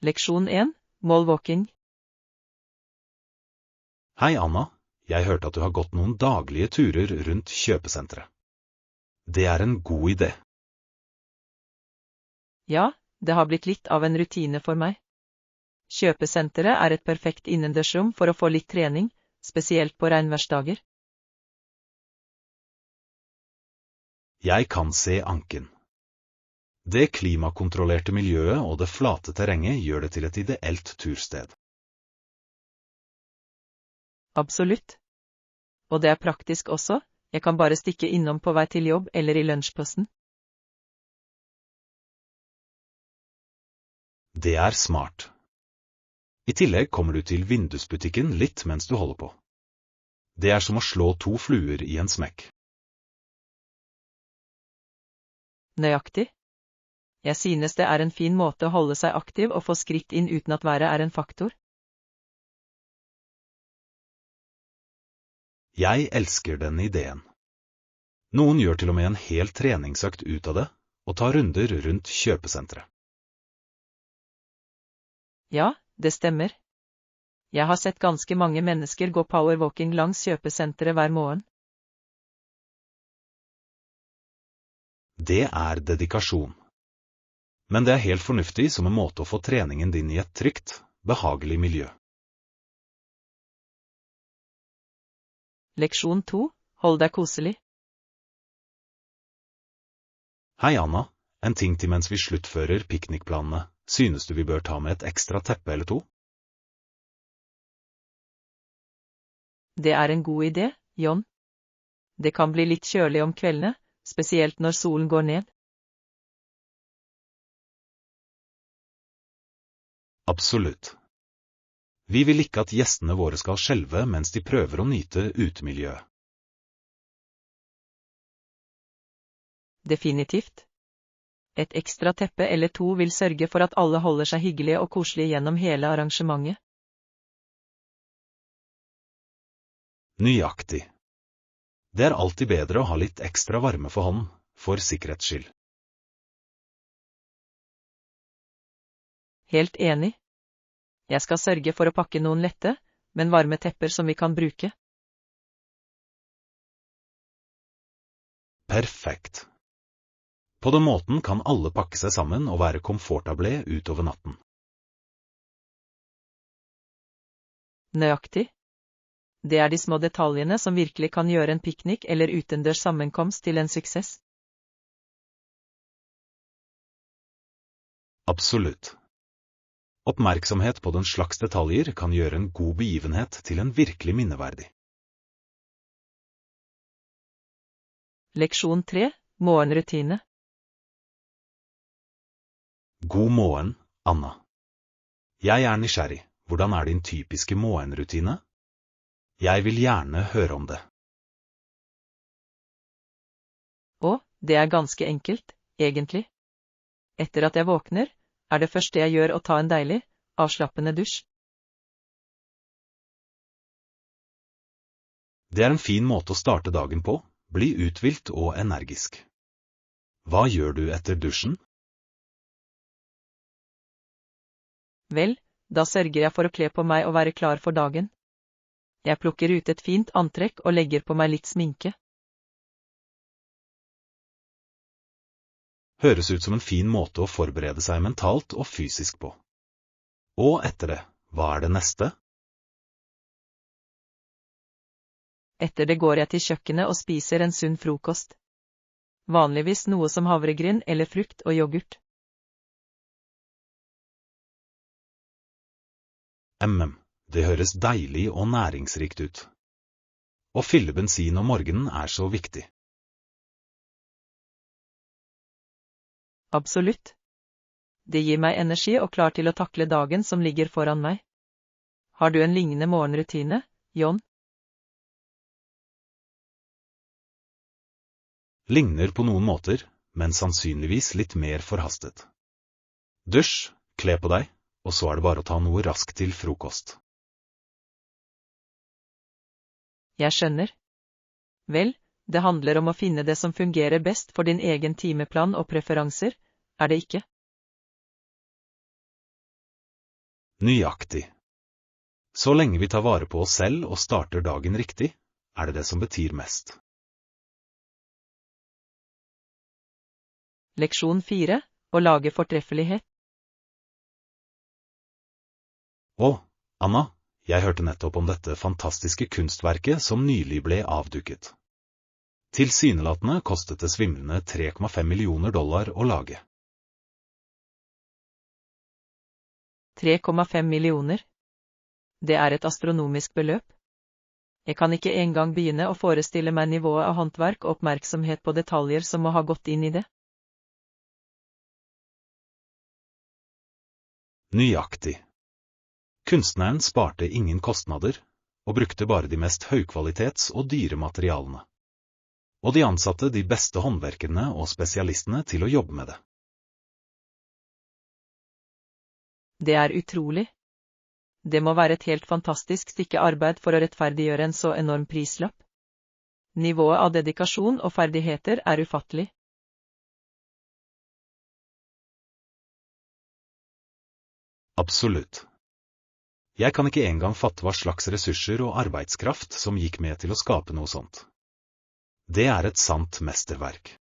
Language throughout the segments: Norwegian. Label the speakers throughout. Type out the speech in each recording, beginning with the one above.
Speaker 1: Leksjon 1, målwalking.
Speaker 2: Hei Anna, jeg hørte at du har gått noen daglige turer rundt kjøpesenteret. Det er en god idé.
Speaker 1: Ja, det har blitt litt av en rutine for meg. Kjøpesenteret er et perfekt innendørsrom for å få litt trening, spesielt på regnværsdager.
Speaker 2: Jeg kan se anken. Det klimakontrollerte miljøet og det flate terrenget gjør det til et ideelt tursted.
Speaker 1: Absolutt. Og det er praktisk også, jeg kan bare stikke innom på vei til jobb eller i lunsjpausen.
Speaker 2: Det er smart. I tillegg kommer du til vindusbutikken litt mens du holder på. Det er som å slå 2 fluer i en smekk.
Speaker 1: Nøyaktig. Jeg synes det er en fin måte å holde seg aktiv og få skritt inn uten at været er en faktor.
Speaker 2: Jeg elsker den ideen. Noen gjør til og med en hel treningsøkt ut av det, og tar runder rundt kjøpesenteret.
Speaker 1: Ja, det stemmer. Jeg har sett ganske mange mennesker gå powerwalking langs kjøpesenteret hver morgen.
Speaker 2: Det er dedikasjon. Men det er helt fornuftig som en måte å få treningen din i et trygt, behagelig miljø.
Speaker 1: Leksjon 2, hold deg koselig.
Speaker 2: Hei Anna, en ting til mens vi sluttfører piknikplanene. Synes du vi bør ta med et ekstra teppe eller 2?
Speaker 1: Det er en god idé, John. Det kan bli litt kjølig om kveldene, spesielt når solen går ned.
Speaker 2: Absolutt. Vi vil ikke at gjestene våre skal skjelve mens de prøver å nyte utemiljøet.
Speaker 1: Definitivt. Et ekstra teppe eller 2 vil sørge for at alle holder seg hyggelige og koselige gjennom hele arrangementet.
Speaker 2: Nøyaktig. Det er alltid bedre å ha litt ekstra varme for hånden, for sikkerhets skyld.
Speaker 1: Helt enig. Jeg skal sørge for å pakke noen lette, men varme tepper som vi kan bruke.
Speaker 2: Perfekt. På den måten kan alle pakke seg sammen og være komfortable utover natten.
Speaker 1: Nøyaktig. Det er de små detaljene som virkelig kan gjøre en piknik eller utendørs sammenkomst til en suksess.
Speaker 2: Absolutt. Oppmerksomhet på den slags detaljer kan gjøre en god begivenhet til en virkelig minneverdig.
Speaker 1: Leksjon 3, morgenrutine.
Speaker 2: God morgen, Anna. Jeg er nysgjerrig. Hvordan er din typiske morgenrutine? Jeg vil gjerne høre om det.
Speaker 1: Det er ganske enkelt, egentlig. Etter at jeg våkner, er det første jeg gjør å ta en deilig, avslappende dusj.
Speaker 2: Det er en fin måte å starte dagen på, bli uthvilt og energisk. Hva gjør du etter dusjen?
Speaker 1: Vel, da sørger jeg for å kle på meg og være klar for dagen. Jeg plukker ut et fint antrekk og legger på meg litt sminke.
Speaker 2: Høres ut som en fin måte å forberede seg mentalt og fysisk på. Og etter det, hva er det neste?
Speaker 1: Etter det går jeg til kjøkkenet og spiser en sunn frokost. Vanligvis noe som havregryn eller frukt og yoghurt.
Speaker 2: Det høres deilig og næringsrikt ut. Å fylle bensin om morgenen er så viktig.
Speaker 1: Absolutt. Det gir meg energi og klar til å takle dagen som ligger foran meg. Har du en lignende morgenrutine, John?
Speaker 2: Ligner på noen måter, men sannsynligvis litt mer forhastet. Dusj, kle på deg, og så er det bare å ta noe raskt til frokost.
Speaker 1: Jeg skjønner. Vel, det handler om å finne det som fungerer best for din egen timeplan og preferanser, er det ikke?
Speaker 2: Nøyaktig. Så lenge vi tar vare på oss selv og starter dagen riktig, er det det som betyr mest.
Speaker 1: Leksjon 4. Å lage fortreffelighet.
Speaker 2: Å, Anna, jeg hørte nettopp om dette fantastiske kunstverket som nylig ble avduket. Tilsynelatende kostet det svimlende $3,5 millioner å lage.
Speaker 1: 3,5 millioner. Det er et astronomisk beløp. Jeg kan ikke engang begynne å forestille meg nivået av håndverk og oppmerksomhet på detaljer som må ha gått inn i det.
Speaker 2: Nøyaktig. Kunstneren sparte ingen kostnader, og brukte bare de mest høykvalitets- og dyre materialene. Og de ansatte de beste håndverkerne og spesialistene til å jobbe med det.
Speaker 1: Det er utrolig. Det må være et helt fantastisk stykke arbeid for å rettferdiggjøre en så enorm prislapp. Nivået av dedikasjon og ferdigheter er ufattelig.
Speaker 2: Absolutt. Jeg kan ikke engang fatte hva slags ressurser og arbeidskraft som gikk med til å skape noe sånt. Det er et sant mesterverk.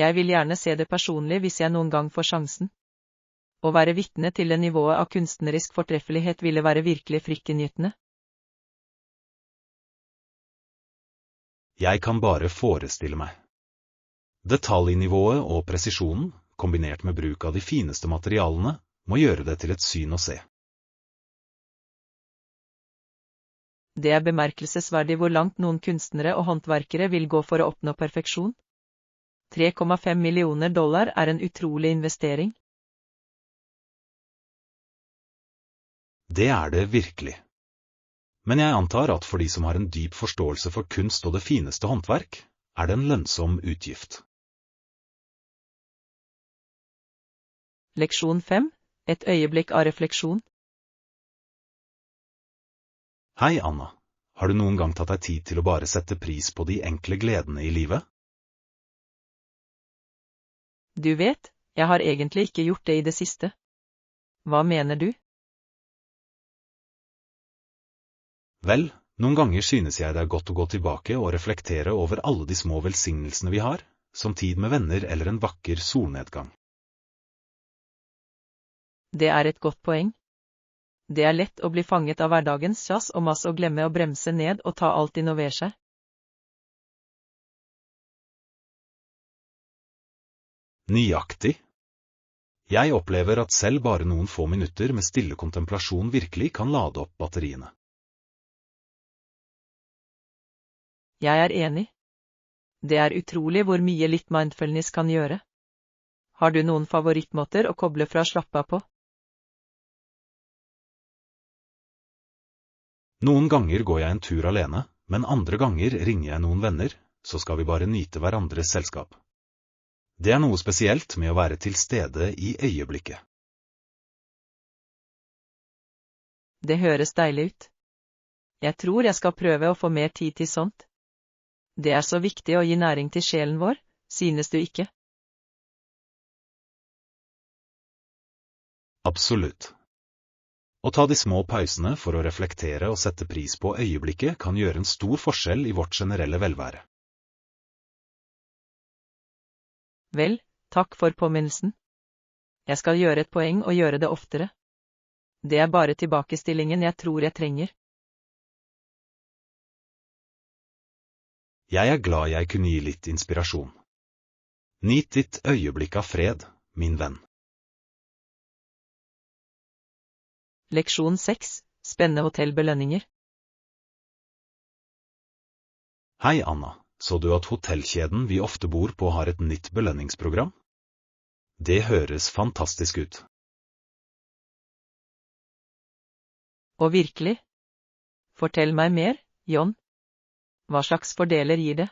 Speaker 1: Jeg vil gjerne se det personlig hvis jeg noen gang får sjansen. Å være vitne til det nivået av kunstnerisk fortreffelighet ville være virkelig fryktinngytende.
Speaker 2: Jeg kan bare forestille meg. Detaljnivået og presisjonen, kombinert med bruk av de fineste materialene, må gjøre det til et syn å se.
Speaker 1: Det er bemerkelsesverdig hvor langt noen kunstnere og håndverkere vil gå for å oppnå perfeksjon. $3,5 millioner er en utrolig investering.
Speaker 2: Det er det virkelig. Men jeg antar at for de som har en dyp forståelse for kunst og det fineste håndverk, er det en lønnsom utgift.
Speaker 1: Leksjon 5. Et øyeblikk av refleksjon.
Speaker 2: Hei, Anna. Har du noen gang tatt deg tid til å bare sette pris på de enkle gledene i livet?
Speaker 1: Du vet, jeg har egentlig ikke gjort det i det siste. Hva mener du?
Speaker 2: Vel, noen ganger synes jeg det er godt å gå tilbake og reflektere over alle de små velsignelsene vi har, som tid med venner eller en vakker solnedgang.
Speaker 1: Det er et godt poeng. Det er lett å bli fanget av hverdagens kjass og mas og glemme å bremse ned og ta alt inn over seg.
Speaker 2: Nøyaktig. Jeg opplever at selv bare noen få minutter med stille kontemplasjon virkelig kan lade opp batteriene.
Speaker 1: Jeg er enig. Det er utrolig hvor mye litt mindfulness kan gjøre. Har du noen favorittmåter å koble fra slappe av på?
Speaker 2: Noen ganger går jeg en tur alene, men andre ganger ringer jeg noen venner, så skal vi bare nyte hverandres selskap. Det er noe spesielt med å være til stede i øyeblikket.
Speaker 1: Det høres deilig ut. Jeg tror jeg skal prøve å få mer tid til sånt. Det er så viktig å gi næring til sjelen vår, synes du ikke?
Speaker 2: Absolutt. Å ta de små pausene for å reflektere og sette pris på øyeblikket kan gjøre en stor forskjell i vårt generelle velvære.
Speaker 1: Vel, takk for påminnelsen. Jeg skal gjøre et poeng å gjøre det oftere. Det er bare tilbakestillingen jeg tror jeg trenger.
Speaker 2: Jeg er glad jeg kunne gi litt inspirasjon. Nyt ditt øyeblikk av fred, min venn.
Speaker 1: Leksjon 6. Spennende hotellbelønninger.
Speaker 2: Hei, Anna. Så du at hotellkjeden vi ofte bor på har et nytt belønningsprogram? Det høres fantastisk ut.
Speaker 1: Og virkelig? Fortell meg mer, John. Hva slags fordeler gir det?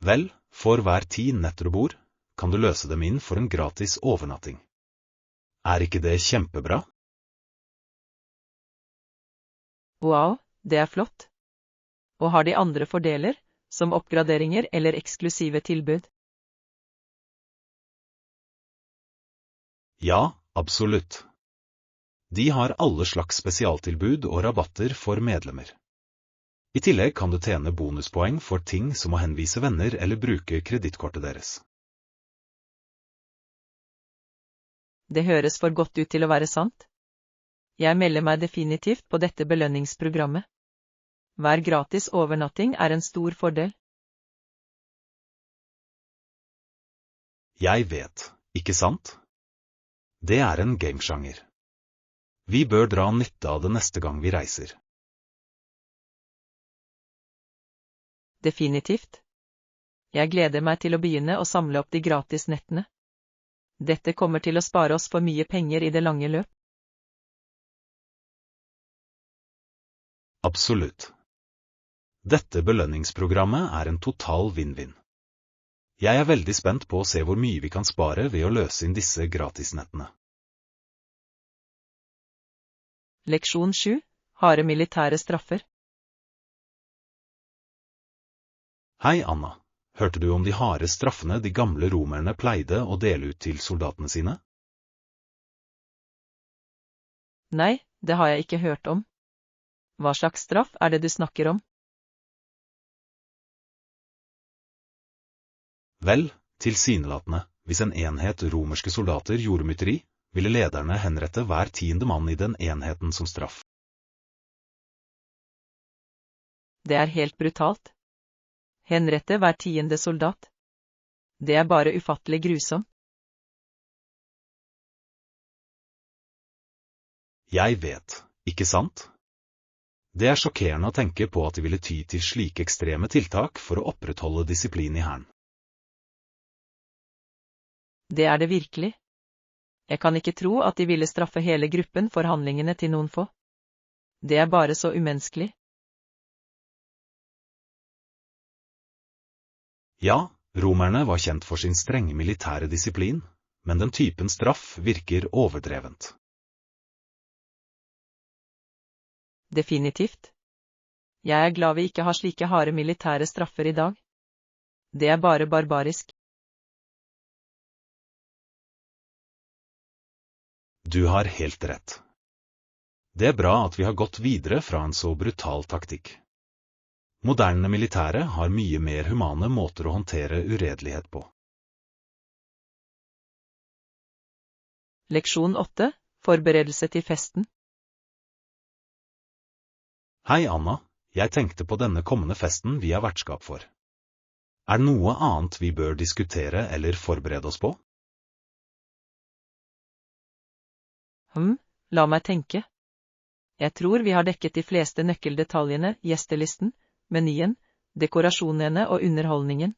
Speaker 2: Vel, for hver 10 netter du bor, kan du løse dem inn for en gratis overnatting. Er ikke det kjempebra?
Speaker 1: Wow, det er flott. Og har de andre fordeler, som oppgraderinger eller eksklusive tilbud.
Speaker 2: Ja, absolutt. De har alle slags spesialtilbud og rabatter for medlemmer. I tillegg kan du tjene bonuspoeng for ting som å henvise venner eller bruke kredittkortet deres.
Speaker 1: Det høres for godt ut til å være sant. Jeg melder meg definitivt på dette belønningsprogrammet. Hver gratis overnatting er en stor fordel.
Speaker 2: Jeg vet, ikke sant? Det er en gamesjanger. Vi bør dra nytte av det neste gang vi reiser.
Speaker 1: Definitivt. Jeg gleder meg til å begynne å samle opp de gratis nettene. Dette kommer til å spare oss for mye penger i det lange løp.
Speaker 2: Absolutt. Dette belønningsprogrammet er en total vinn-vinn. Jeg er veldig spent på å se hvor mye vi kan spare ved å løse inn disse gratisnettene.
Speaker 1: Leksjon 7. Harde militære straffer.
Speaker 2: Hei, Anna. Hørte du om de harde straffene de gamle romerne pleide å dele ut til soldatene sine?
Speaker 1: Nei, det har jeg ikke hørt om. Hva slags straff er det du snakker om?
Speaker 2: Vel, tilsynelatende, hvis en enhet romerske soldater gjorde mytteri, ville lederne henrette hver 10. mann i den enheten som straff.
Speaker 1: Det er helt brutalt. Henrette hver 10. soldat. Det er bare ufattelig grusomt.
Speaker 2: Jeg vet, ikke sant? Det er sjokkerende å tenke på at de ville ty til slike ekstreme tiltak for å opprettholde disiplin i hæren.
Speaker 1: Det er det virkelig. Jeg kan ikke tro at de ville straffe hele gruppen for handlingene til noen få. Det er bare så umenneskelig.
Speaker 2: Ja, romerne var kjent for sin strenge militære disiplin, men den typen straff virker overdrevent.
Speaker 1: Definitivt. Jeg er glad vi ikke har slike harde militære straffer i dag. Det er bare barbarisk.
Speaker 2: Du har helt rett. Det er bra at vi har gått videre fra en så brutal taktikk. Moderne militære har mye mer humane måter å håndtere uredelighet på.
Speaker 1: Leksjon 8. Forberedelse til festen.
Speaker 2: Hei, Anna. Jeg tenkte på denne kommende festen vi har vertskap for. Er det noe annet vi bør diskutere eller forberede oss på?
Speaker 1: La meg tenke. Jeg tror vi har dekket de fleste nøkkeldetaljene, gjestelisten, menyen, dekorasjonene og underholdningen.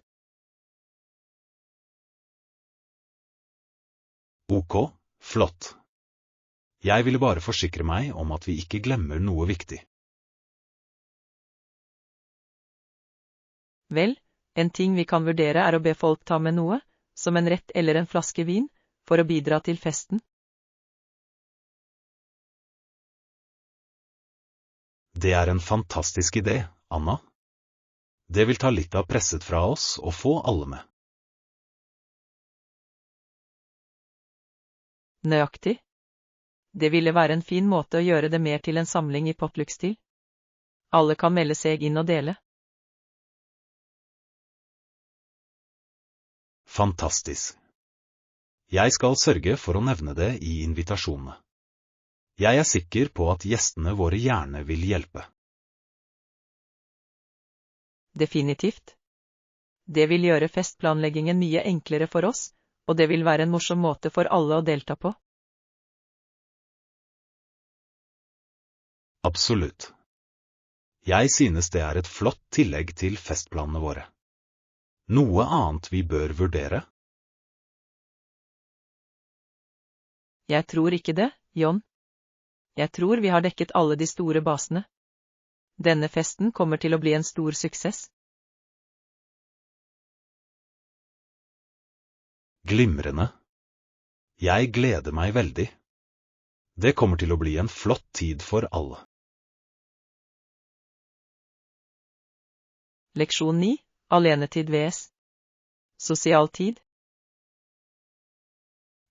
Speaker 2: Ok, flott. Jeg ville bare forsikre meg om at vi ikke glemmer noe viktig.
Speaker 1: Vel, en ting vi kan vurdere er å be folk ta med noe, som en rett eller en flaske vin, for å bidra til festen.
Speaker 2: Det er en fantastisk idé, Anna. Det vil ta litt av presset fra oss og få alle med.
Speaker 1: Nøyaktig. Det ville være en fin måte å gjøre det mer til en samling i potluck-stil. Alle kan melde seg inn og dele.
Speaker 2: Fantastisk. Jeg skal sørge for å nevne det i invitasjonene. Jeg er sikker på at gjestene våre gjerne vil hjelpe.
Speaker 1: Definitivt. Det vil gjøre festplanleggingen mye enklere for oss, og det vil være en morsom måte for alle å delta på.
Speaker 2: Absolutt. Jeg synes det er et flott tillegg til festplanene våre. Noe annet vi bør vurdere?
Speaker 1: Jeg tror ikke det, John. Jeg tror vi har dekket alle de store basene. Denne festen kommer til å bli en stor suksess.
Speaker 2: Glimrende. Jeg gleder meg veldig. Det kommer til å bli en flott tid for alle.
Speaker 1: Leksjon 9. Alenetid vs. Sosial tid?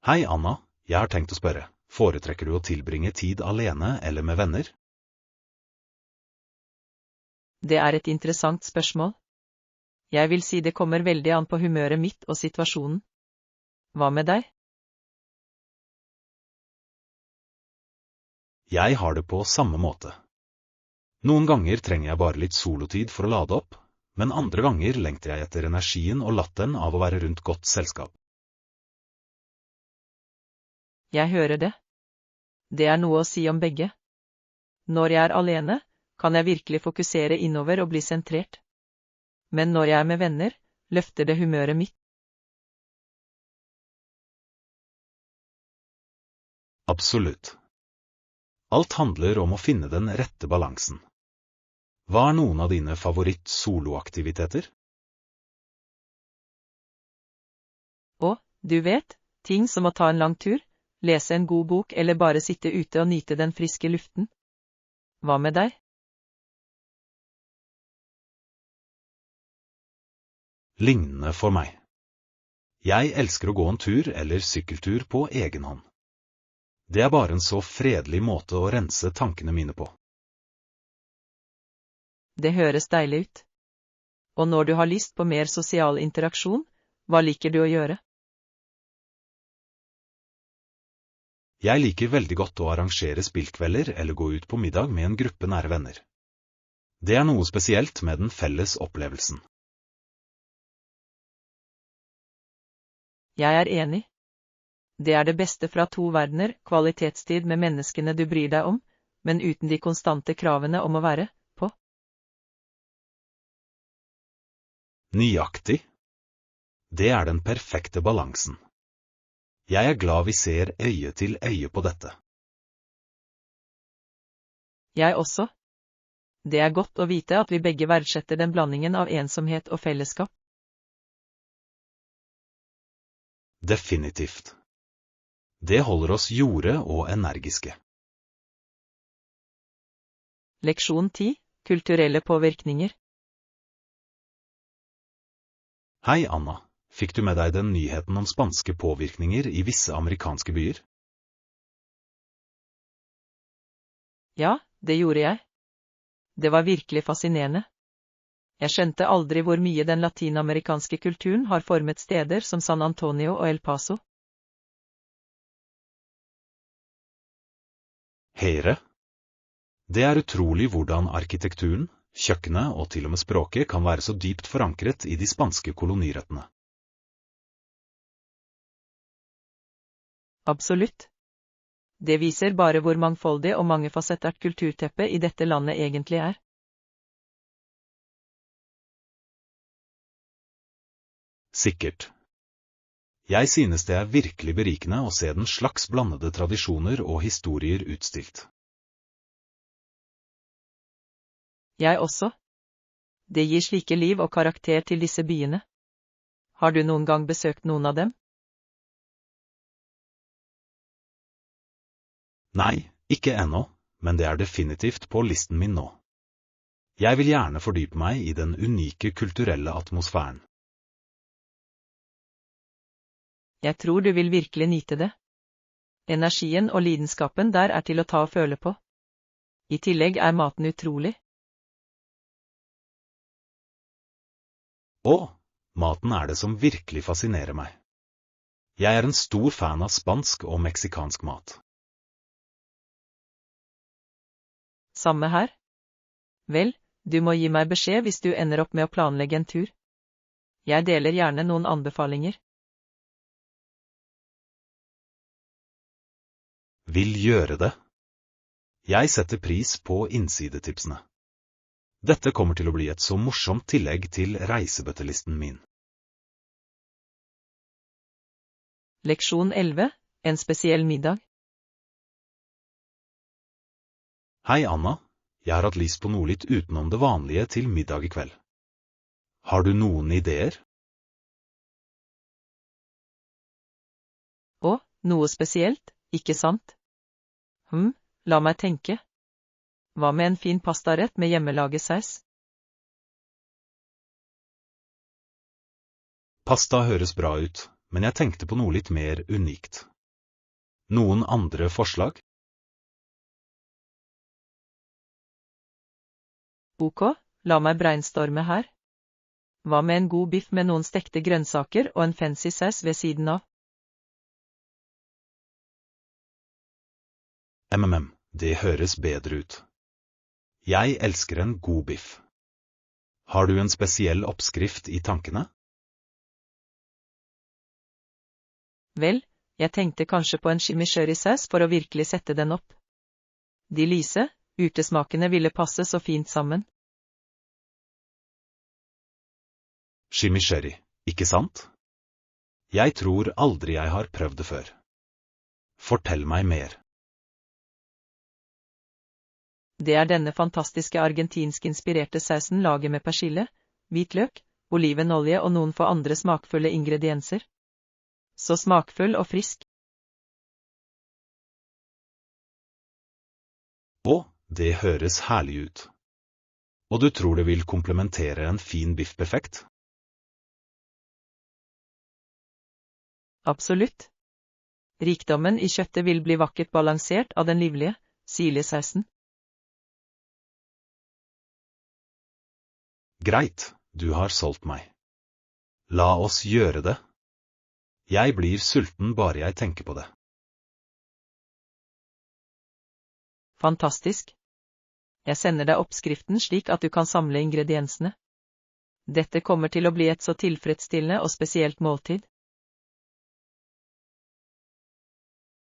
Speaker 2: Hei, Anna, jeg har tenkt å spørre, foretrekker du å tilbringe tid alene eller med venner?
Speaker 1: Det er et interessant spørsmål. Jeg vil si det kommer veldig an på humøret mitt og situasjonen. Hva med deg?
Speaker 2: Jeg har det på samme måte. Noen ganger trenger jeg bare litt solotid for å lade opp, men andre ganger lengter jeg etter energien og latteren av å være rundt godt selskap.
Speaker 1: Jeg hører det. Det er noe å si om begge. Når jeg er alene, kan jeg virkelig fokusere innover og bli sentrert. Men når jeg er med venner, løfter det humøret mitt.
Speaker 2: Absolutt. Alt handler om å finne den rette balansen. Hva er noen av dine favoritt-soloaktiviteter?
Speaker 1: Og, du vet, ting som å ta en lang tur, lese en god bok eller bare sitte ute og nyte den friske luften. Hva med deg?
Speaker 2: Lignende for meg. Jeg elsker å gå en tur eller sykkeltur på egen hånd. Det er bare en så fredelig måte å rense tankene mine på.
Speaker 1: Det høres deilig ut. Og når du har lyst på mer sosial interaksjon, hva liker du å gjøre?
Speaker 2: Jeg liker veldig godt å arrangere spillkvelder eller gå ut på middag med en gruppe nære venner. Det er noe spesielt med den felles opplevelsen.
Speaker 1: Jeg er enig. Det er det beste fra to verdener, kvalitetstid med menneskene du bryr deg om, men uten de konstante kravene om å være på.
Speaker 2: Nøyaktig. Det er den perfekte balansen. Jeg er glad vi ser øye til øye på dette.
Speaker 1: Jeg også. Det er godt å vite at vi begge verdsetter den blandingen av ensomhet og fellesskap.
Speaker 2: Definitivt. Det holder oss jorde og energiske.
Speaker 1: Leksjon 10. Kulturelle påvirkninger.
Speaker 2: Hei, Anna. Fikk du med deg den nyheten om spanske påvirkninger i visse amerikanske byer?
Speaker 1: Ja, det gjorde jeg. Det var virkelig fascinerende. Jeg skjønte aldri hvor mye den latinamerikanske kulturen har formet steder som San Antonio og El Paso.
Speaker 2: Høyre. Det er utrolig hvordan arkitekturen, kjøkkenet og til og med språket kan være så dypt forankret i de spanske kolonirøttene.
Speaker 1: Absolutt. Det viser bare hvor mangfoldig og mangefasettert kulturteppet i dette landet egentlig er.
Speaker 2: Sikkert. Jeg synes det er virkelig berikende å se den slags blandede tradisjoner og historier utstilt.
Speaker 1: Jeg også. Det gir slike liv og karakter til disse byene. Har du noen gang besøkt noen av dem?
Speaker 2: Nei, ikke ennå, men det er definitivt på listen min nå. Jeg vil gjerne fordype meg i den unike kulturelle atmosfæren.
Speaker 1: Jeg tror du vil virkelig nyte det. Energien og lidenskapen der er til å ta og føle på. I tillegg er maten utrolig.
Speaker 2: Å, maten er det som virkelig fascinerer meg. Jeg er en stor fan av spansk og meksikansk mat.
Speaker 1: Samme her. Vel, du må gi meg beskjed hvis du ender opp med å planlegge en tur. Jeg deler gjerne noen anbefalinger.
Speaker 2: Vil gjøre det. Jeg setter pris på innsidetipsene. Dette kommer til å bli et så morsomt tillegg til reisebøttelisten min.
Speaker 1: Leksjon 11. En spesiell middag.
Speaker 2: Hei, Anna. Jeg har hatt lyst på noe litt utenom det vanlige til middag i kveld. Har du noen ideer?
Speaker 1: Å, noe spesielt, ikke sant? La meg tenke. Hva med en fin pastarett med hjemmelaget saus?
Speaker 2: Pasta høres bra ut, men jeg tenkte på noe litt mer unikt. Noen andre forslag?
Speaker 1: Ok, la meg brainstorme her. Hva med en god biff med noen stekte grønnsaker og en fancy saus ved siden av?
Speaker 2: Det høres bedre ut. Jeg elsker en god biff. Har du en spesiell oppskrift i tankene?
Speaker 1: Vel, jeg tenkte kanskje på en chimichurri-saus for å virkelig sette den opp. De lyse, urtesmakene ville passe så fint sammen.
Speaker 2: Chimichurri, ikke sant? Jeg tror aldri jeg har prøvd det før. Fortell meg mer.
Speaker 1: Det er denne fantastiske argentinsk-inspirerte sausen laget med persille, hvitløk, olivenolje og noen få andre smakfulle ingredienser. Så smakfull og frisk.
Speaker 2: Å, det høres herlig ut. Og du tror det vil komplementere en fin biff perfekt?
Speaker 1: Absolutt. Rikdommen i kjøttet vil bli vakkert balansert av den livlige, syrlige sausen.
Speaker 2: Greit, du har solgt meg. La oss gjøre det. Jeg blir sulten bare jeg tenker på det.
Speaker 1: Fantastisk. Jeg sender deg oppskriften slik at du kan samle ingrediensene. Dette kommer til å bli et så tilfredsstillende og spesielt måltid.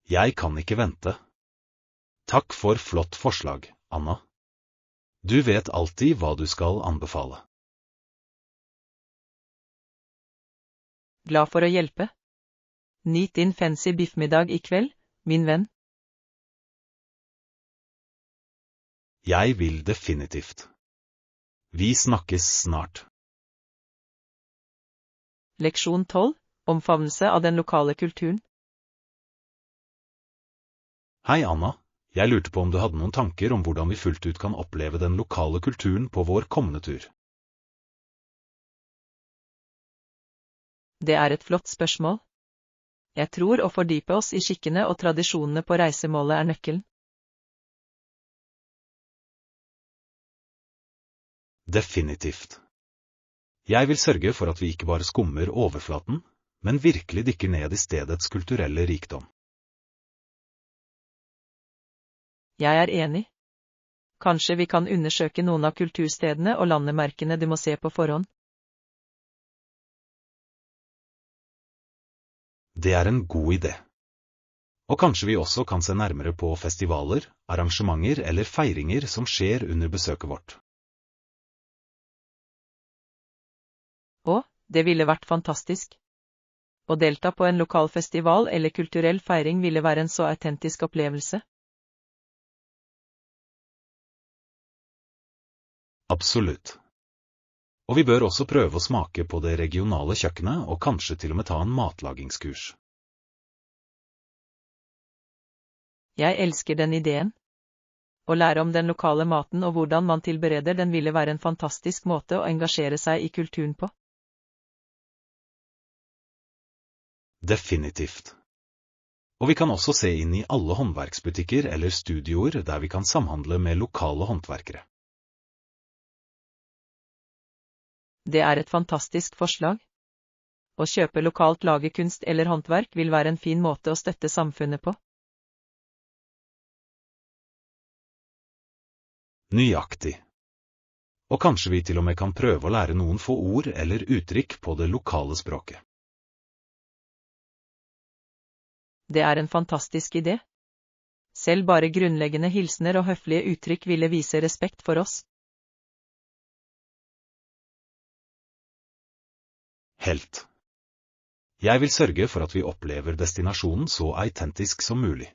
Speaker 2: Jeg kan ikke vente. Takk for flott forslag, Anna. Du vet alltid hva du skal anbefale.
Speaker 1: Glad for å hjelpe. Nyt din fancy biffmiddag i kveld, min venn.
Speaker 2: Jeg vil definitivt. Vi snakkes snart.
Speaker 1: Leksjon 12. Omfavnelse av den lokale kulturen.
Speaker 2: Hei, Anna. Jeg lurte på om du hadde noen tanker om hvordan vi fullt ut kan oppleve den lokale kulturen på vår kommende tur.
Speaker 1: Det er et flott spørsmål. Jeg tror å fordype oss i skikkene og tradisjonene på reisemålet er nøkkelen.
Speaker 2: Definitivt. Jeg vil sørge for at vi ikke bare skummer overflaten, men virkelig dykker ned i stedets kulturelle rikdom.
Speaker 1: Jeg er enig. Kanskje vi kan undersøke noen av kulturstedene og landemerkene du må se på forhånd.
Speaker 2: Det er en god idé. Og kanskje vi også kan se nærmere på festivaler, arrangementer eller feiringer som skjer under besøket vårt.
Speaker 1: Og, det ville vært fantastisk. Å delta på en lokal festival eller kulturell feiring ville være en så autentisk opplevelse.
Speaker 2: Absolutt. Og vi bør også prøve å smake på det regionale kjøkkenet og kanskje til og med ta en matlagingskurs.
Speaker 1: Jeg elsker den ideen. Å lære om den lokale maten og hvordan man tilbereder den ville være en fantastisk måte å engasjere seg i kulturen på.
Speaker 2: Definitivt. Og vi kan også se inn i alle håndverksbutikker eller studioer der vi kan samhandle med lokale håndverkere.
Speaker 1: Det er et fantastisk forslag. Å kjøpe lokalt laget kunst eller håndverk vil være en fin måte å støtte samfunnet på.
Speaker 2: Nøyaktig. Og kanskje vi til og med kan prøve å lære noen få ord eller uttrykk på det lokale språket.
Speaker 1: Det er en fantastisk idé. Selv bare grunnleggende hilsener og høflige uttrykk ville vise respekt for oss.
Speaker 2: Helt. Jeg vil sørge for at vi opplever destinasjonen så autentisk som mulig.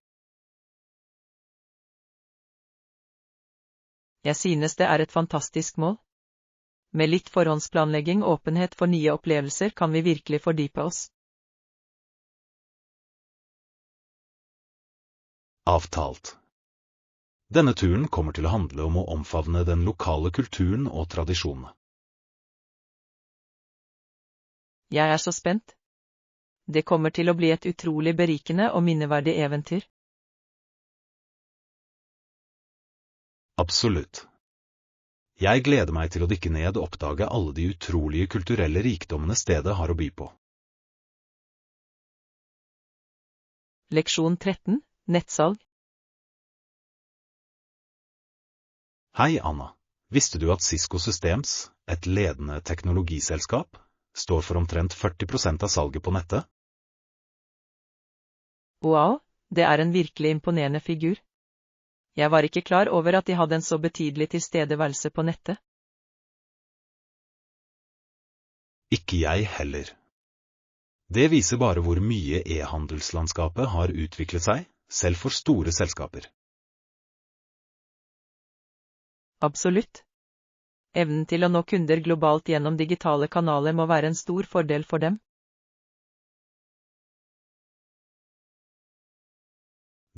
Speaker 1: Jeg synes det er et fantastisk mål. Med litt forhåndsplanlegging og åpenhet for nye opplevelser kan vi virkelig fordype oss.
Speaker 2: Avtalt. Denne turen kommer til å handle om å omfavne den lokale kulturen og tradisjonene.
Speaker 1: Jeg er så spent. Det kommer til å bli et utrolig berikende og minneverdig eventyr.
Speaker 2: Absolutt. Jeg gleder meg til å dykke ned og oppdage alle de utrolige kulturelle rikdommene stedet har å by på.
Speaker 1: Leksjon 13, nettsalg.
Speaker 2: Hei, Anna. Visste du at Cisco Systems, et ledende teknologiselskap, står for omtrent 40% av salget på nettet?
Speaker 1: Wow, det er en virkelig imponerende figur. Jeg var ikke klar over at de hadde en så betydelig tilstedeværelse på nettet.
Speaker 2: Ikke jeg heller. Det viser bare hvor mye e-handelslandskapet har utviklet seg, selv for store selskaper.
Speaker 1: Absolutt. Evnen til å nå kunder globalt gjennom digitale kanaler må være en stor fordel for dem.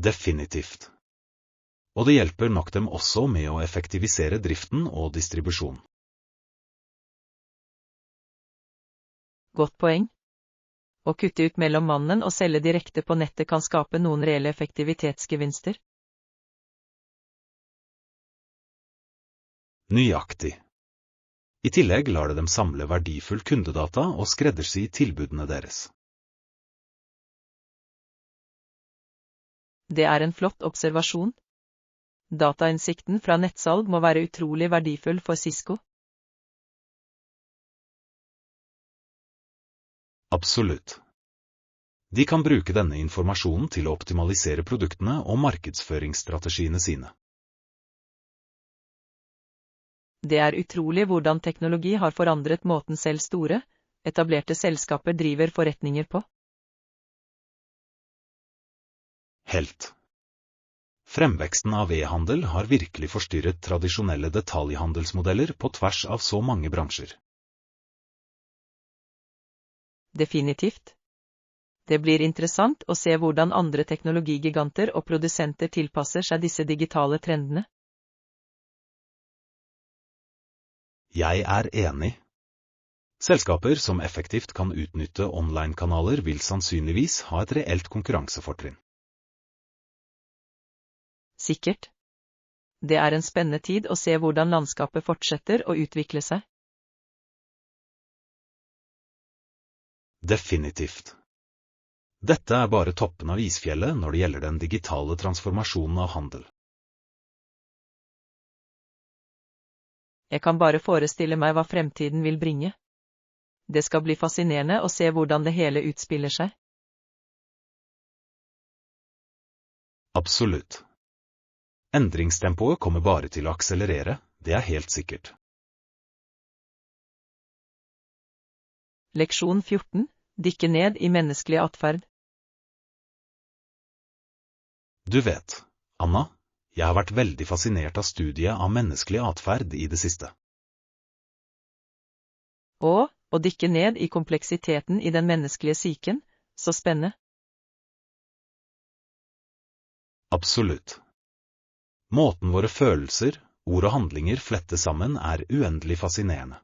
Speaker 2: Definitivt. Og det hjelper nok dem også med å effektivisere driften og distribusjon.
Speaker 1: Godt poeng. Å kutte ut mellommannen og selge direkte på nettet kan skape noen reelle effektivitetsgevinster.
Speaker 2: Nøyaktig. I tillegg lar det dem samle verdifull kundedata og skreddersy tilbudene deres.
Speaker 1: Det er en flott observasjon. Datainnsikten fra nettsalg må være utrolig verdifull for Cisco.
Speaker 2: Absolutt. De kan bruke denne informasjonen til å optimalisere produktene og markedsføringsstrategiene sine.
Speaker 1: Det er utrolig hvordan teknologi har forandret måten selv store, etablerte selskaper driver forretninger på.
Speaker 2: Helt. Fremveksten av e-handel har virkelig forstyrret tradisjonelle detaljhandelsmodeller på tvers av så mange bransjer.
Speaker 1: Definitivt. Det blir interessant å se hvordan andre teknologigiganter og produsenter tilpasser seg disse digitale trendene.
Speaker 2: Jeg er enig. Selskaper som effektivt kan utnytte online-kanaler vil sannsynligvis ha et reelt konkurransefortrinn.
Speaker 1: Sikkert. Det er en spennende tid å se hvordan landskapet fortsetter å utvikle seg.
Speaker 2: Definitivt. Dette er bare toppen av isfjellet når det gjelder den digitale transformasjonen av handel.
Speaker 1: Jeg kan bare forestille meg hva fremtiden vil bringe. Det skal bli fascinerende å se hvordan det hele utspiller seg.
Speaker 2: Absolutt. Endringstempoet kommer bare til å akselerere, det er helt sikkert.
Speaker 1: Leksjon 14, dykke ned i menneskelig atferd.
Speaker 2: Du vet, Anna, jeg har vært veldig fascinert av studiet av menneskelig atferd i det siste.
Speaker 1: Og å dykke ned i kompleksiteten i den menneskelige psyken, så spennende.
Speaker 2: Absolutt. Måten våre følelser, ord og handlinger flettes sammen er uendelig fascinerende.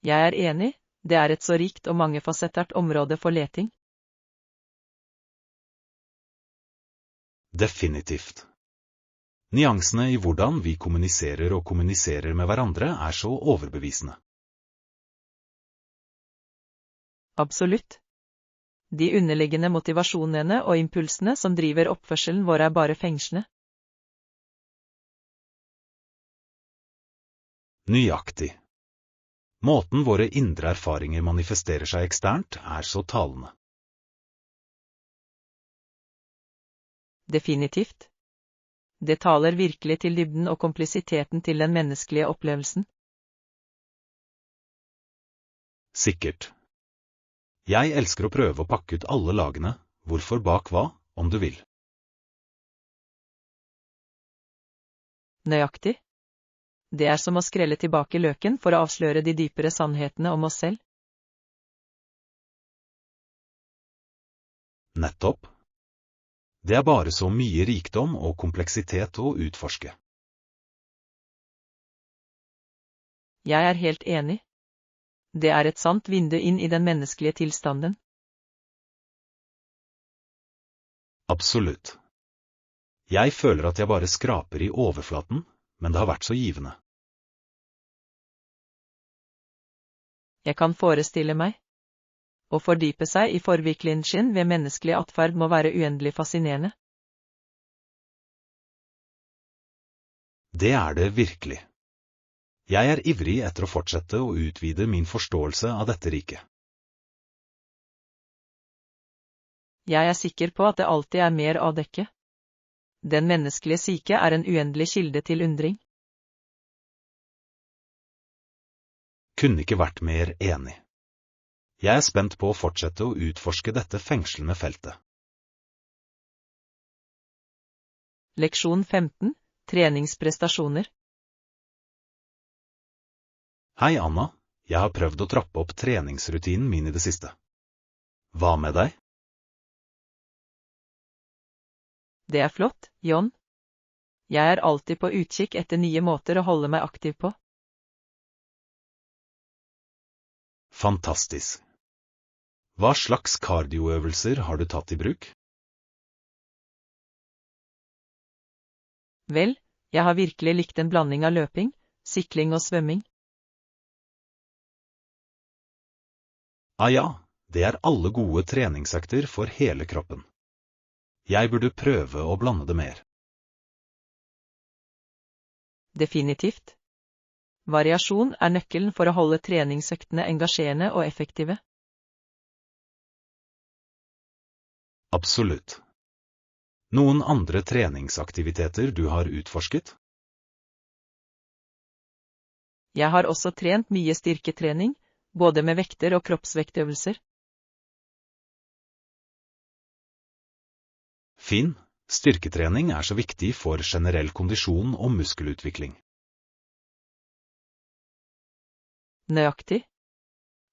Speaker 1: Jeg er enig, det er et så rikt og mangefasettert område for leting.
Speaker 2: Definitivt. Nyansene i hvordan vi kommuniserer og kommuniserer med hverandre er så overbevisende.
Speaker 1: Absolutt. De underliggende motivasjonene og impulsene som driver oppførselen vår er bare fengslende.
Speaker 2: Nøyaktig. Måten våre indre erfaringer manifesterer seg eksternt er så talende.
Speaker 1: Definitivt. Det taler virkelig til dybden og komplisiteten til den menneskelige opplevelsen.
Speaker 2: Sikkert. Jeg elsker å prøve å pakke ut alle lagene, hvorfor bak hva, om du vil.
Speaker 1: Nøyaktig. Det er som å skrelle tilbake løken for å avsløre de dypere sannhetene om oss selv.
Speaker 2: Nettopp. Det er bare så mye rikdom og kompleksitet å utforske.
Speaker 1: Jeg er helt enig. Det er et sant vindu inn i den menneskelige tilstanden.
Speaker 2: Absolutt. Jeg føler at jeg bare skraper i overflaten, men det har vært så givende.
Speaker 1: Jeg kan forestille meg. Å fordype seg i forviklingen ved menneskelig atferd må være uendelig fascinerende.
Speaker 2: Det er det virkelig. Jeg er ivrig etter å fortsette å utvide min forståelse av dette riket.
Speaker 1: Jeg er sikker på at det alltid er mer å avdekke. Den menneskelige syke er en uendelig kilde til undring.
Speaker 2: Kunne ikke vært mer enig. Jeg er spent på å fortsette å utforske dette fengslende feltet.
Speaker 1: Leksjon 15. Treningsprestasjoner.
Speaker 2: Hei Anna, jeg har prøvd å trappe opp treningsrutinen min i det siste. Hva med deg?
Speaker 1: Det er flott, John. Jeg er alltid på utkikk etter nye måter å holde meg aktiv på.
Speaker 2: Fantastisk. Hva slags kardioøvelser har du tatt i bruk?
Speaker 1: Vel, jeg har virkelig likt en blanding av løping, sykling og svømming.
Speaker 2: Ja, det er alle gode treningsøkter for hele kroppen. Jeg burde prøve å blande det mer.
Speaker 1: Definitivt. Variasjon er nøkkelen for å holde treningsøktene engasjerende og effektive.
Speaker 2: Absolutt. Noen andre treningsaktiviteter du har utforsket?
Speaker 1: Jeg har også trent mye styrketrening, både med vekter og kroppsvektøvelser.
Speaker 2: Fin, styrketrening er så viktig for generell kondisjon og muskelutvikling.
Speaker 1: Nøyaktig.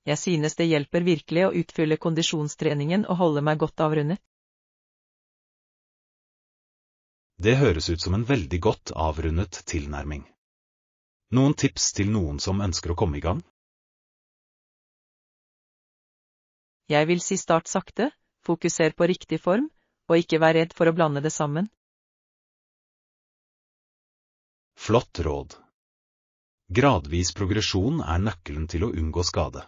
Speaker 1: Jeg synes det hjelper virkelig å utfylle kondisjonstreningen og holde meg godt avrundet.
Speaker 2: Det høres ut som en veldig godt avrundet tilnærming. Noen tips til noen som ønsker å komme i gang?
Speaker 1: Jeg vil si start sakte, fokuser på riktig form, og ikke vær redd for å blande det sammen.
Speaker 2: Flott råd. Gradvis progresjon er nøkkelen til å unngå skade.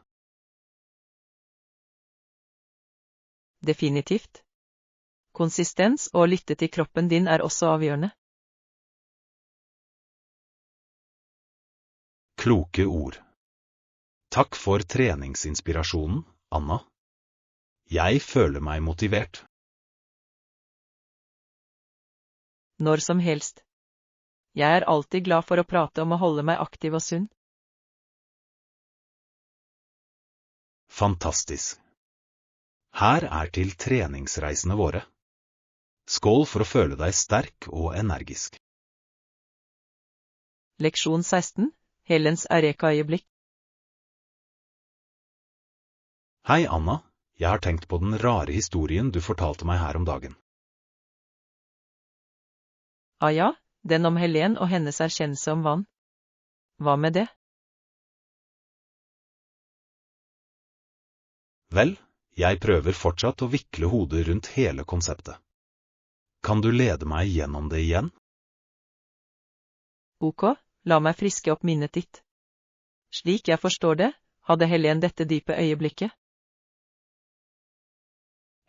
Speaker 1: Definitivt. Konsistens og å lytte til kroppen din er også avgjørende.
Speaker 2: Kloke ord. Takk for treningsinspirasjonen, Anna. Jeg føler meg motivert.
Speaker 1: Når som helst. Jeg er alltid glad for å prate om å holde meg aktiv og sunn.
Speaker 2: Fantastisk. Her er til treningsreisene våre. Skål for å føle deg sterk og energisk.
Speaker 1: Leksjon 16. Helens Eureka-øyeblikk.
Speaker 2: Hei Anna, jeg har tenkt på den rare historien du fortalte meg her om dagen.
Speaker 1: Ja, den om Helen og hennes erkjennelse om vann. Hva med det?
Speaker 2: Vel, jeg prøver fortsatt å vikle hodet rundt hele konseptet. Kan du lede meg gjennom det igjen?
Speaker 1: Ok, la meg friske opp minnet ditt. Slik jeg forstår det, hadde Helen dette dype øyeblikket.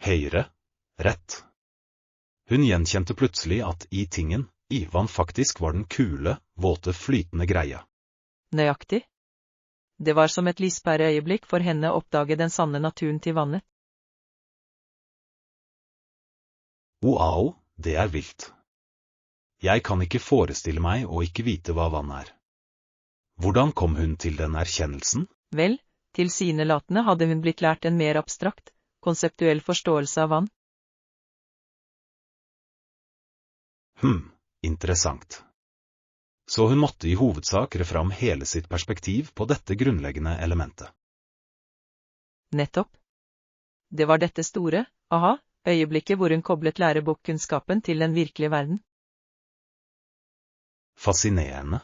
Speaker 2: Høyre, rett. Hun gjenkjente plutselig at i tingen, i vann faktisk var den kule, våte, flytende greia.
Speaker 1: Nøyaktig. Det var som et lyspæreøyeblikk for henne å oppdage den sanne naturen til vannet.
Speaker 2: Wow, det er vilt. Jeg kan ikke forestille meg å ikke vite hva vann er. Hvordan kom hun til den erkjennelsen?
Speaker 1: Vel, tilsynelatende hadde hun blitt lært en mer abstrakt, konseptuell forståelse av vann.
Speaker 2: Interessant. Så hun måtte i hovedsak re fram hele sitt perspektiv på dette grunnleggende elementet.
Speaker 1: Nettopp. Det var dette store, øyeblikket hvor hun koblet lærebokkunnskapen til den virkelige verden.
Speaker 2: Fascinerende.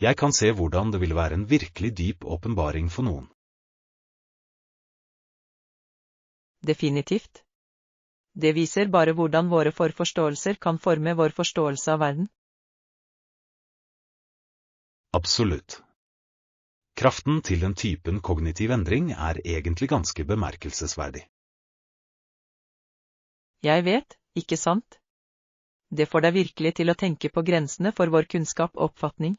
Speaker 2: Jeg kan se hvordan det vil være en virkelig dyp åpenbaring for noen.
Speaker 1: Definitivt. Det viser bare hvordan våre forforståelser kan forme vår forståelse av verden.
Speaker 2: Absolutt. Kraften til den typen kognitiv endring er egentlig ganske bemerkelsesverdig.
Speaker 1: Jeg vet, ikke sant? Det får deg virkelig til å tenke på grensene for vår kunnskap og oppfatning.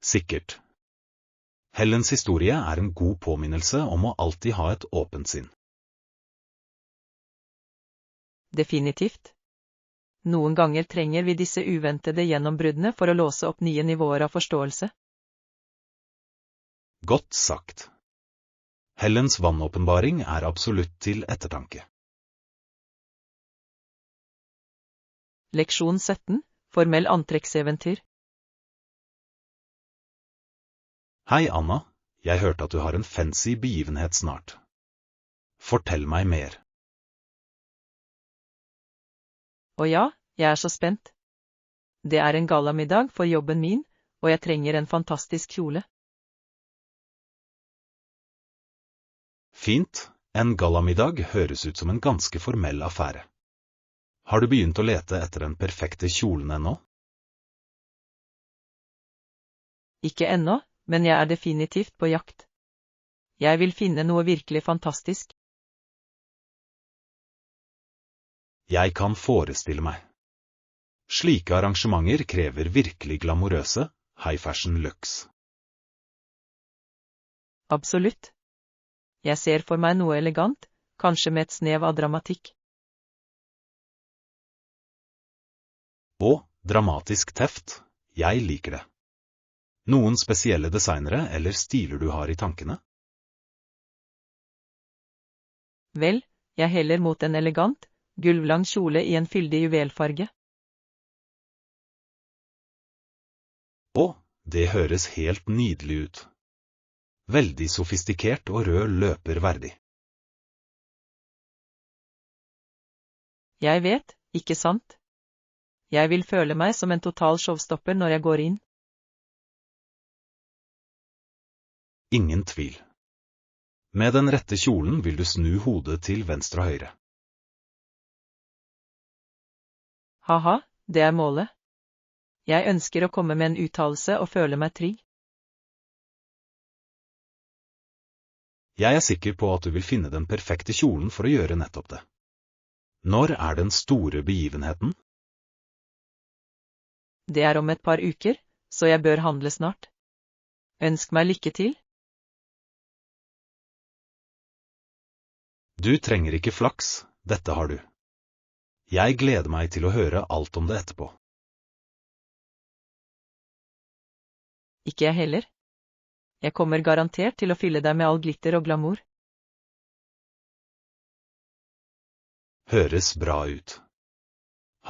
Speaker 2: Sikkert. Hellens historie er en god påminnelse om å alltid ha et åpent sinn.
Speaker 1: Definitivt. Noen ganger trenger vi disse uventede gjennombruddene for å låse opp nye nivåer av forståelse.
Speaker 2: Godt sagt. Hellens vannåpenbaring er absolutt til ettertanke.
Speaker 1: Leksjon 17. Formell antrekkseventyr.
Speaker 2: Hei Anna, jeg hørte at du har en fancy begivenhet snart. Fortell meg mer.
Speaker 1: Og ja, jeg er så spent. Det er en gallamiddag for jobben min, og jeg trenger en fantastisk kjole.
Speaker 2: Fint, en gallamiddag høres ut som en ganske formell affære. Har du begynt å lete etter den perfekte kjolen ennå?
Speaker 1: Ikke ennå, men jeg er definitivt på jakt. Jeg vil finne noe virkelig fantastisk.
Speaker 2: Jeg kan forestille meg. Slike arrangementer krever virkelig glamorøse, high-fashion looks.
Speaker 1: Absolutt. Jeg ser for meg noe elegant, kanskje med et snev av dramatikk.
Speaker 2: Og dramatisk teft, jeg liker det. Noen spesielle designere eller stiler du har i tankene?
Speaker 1: Vel, jeg heller mot en elegant, gulvlang kjole i en fyldig juvelfarge.
Speaker 2: Å, det høres helt nydelig ut. Veldig sofistikert og rød løper verdig.
Speaker 1: Jeg vet, ikke sant? Jeg vil føle meg som en total showstopper når jeg går inn.
Speaker 2: Ingen tvil. Med den rette kjolen vil du snu hodet til venstre og høyre.
Speaker 1: Haha, det er målet. Jeg ønsker å komme med en uttalelse og føle meg trygg.
Speaker 2: Jeg er sikker på at du vil finne den perfekte kjolen for å gjøre nettopp det. Når er den store begivenheten?
Speaker 1: Det er om et par uker, så jeg bør handle snart. Ønsk meg lykke til.
Speaker 2: Du trenger ikke flaks, dette har du. Jeg gleder meg til å høre alt om det etterpå.
Speaker 1: Ikke jeg heller. Jeg kommer garantert til å fylle deg med all glitter og glamour.
Speaker 2: Høres bra ut.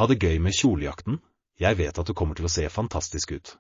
Speaker 2: Ha det gøy med kjolejakten, jeg vet at du kommer til å se fantastisk ut.